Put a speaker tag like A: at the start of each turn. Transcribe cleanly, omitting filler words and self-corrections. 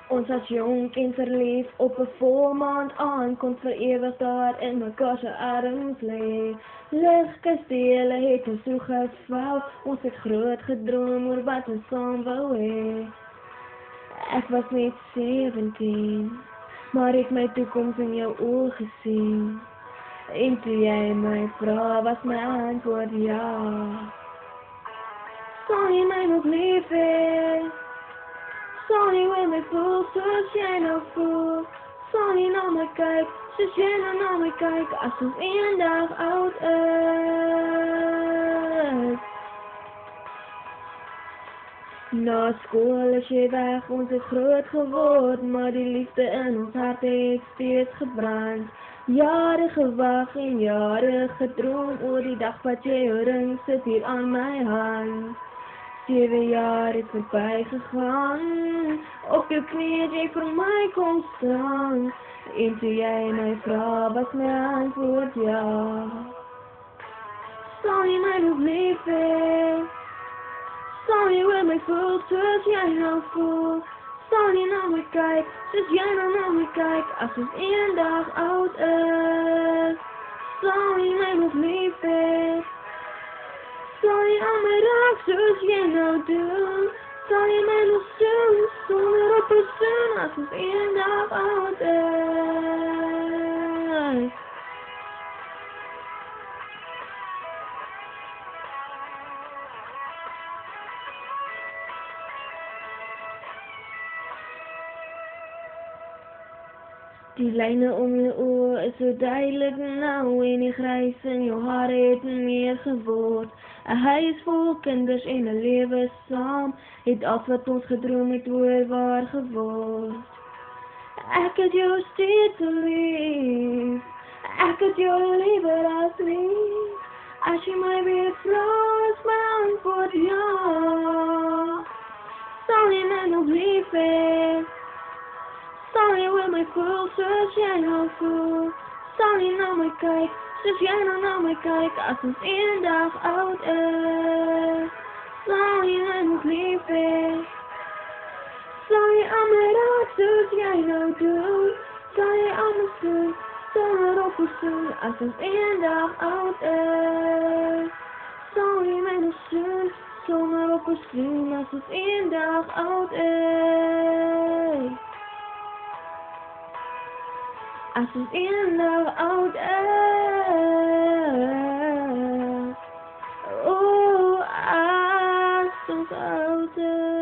A: Ons was jonk en verlief op 'n volmaand aan, kon vir ewig daar in mekaar se arms lê. Ligkastele het ons so gevou, ons het groot gedroom oor wat ons saam wou hê. Ek was net 17, maar het my toekoms in jou oë gesien. En toe jy my vra, was my antwoord ja. Sal jy my nog lief hê? Sal jy weer my voel soos jy nou voel? Sal jy na my kyk soos jy nou na my kyk as ons eendag oud is? Na skool is jy weg, ons het groot geword, maar die liefde in ons hart het steeds gebrand. Jare gewag en jare gedroom oor die dag wat jy jou ring sit hier aan my hand. 7 jaar het verby gegaan, op jou knie het jy vir my kom staan. En toe jy my vra, was my antwoord ja. Sal jy my nog lief hê? Sal jy weer my voel soos jy nou voel? Sal jy na my kyk soos jy nou na my kyk as ons eendag oud is? Sal jy my nog lief hê? Sal jy aan my raak soos jy nou doen? Sal jy my nog soen sonder op 'n soen as ons eendag oud is? Die lyne om jou oë is so duidelik nou en die grys in jou hare het meer geword. 'n huis vol kinders en 'n lewe saam, het alles wat ons gedroom het waar geword. Ek het jou steeds lief, ek het jou liewer as lief. As jy my weer vra, is my antwoord ja. Sal jy my nog lief hê? Sal jy weer my voel soos jy nou voel? Sal jy na my kyk soos jy nou na my kyk as ons eendag oud is? Sal jy my nog lief hê? Sal jy aan my raak soos jy nou doen? Sal jy aan my soen sonder op 'n soen as ons eendag oud is? Sal jy my nog soen sonder op 'n soen as ons eendag oud is? As ons eendag oud is. Oh, as ons oud is.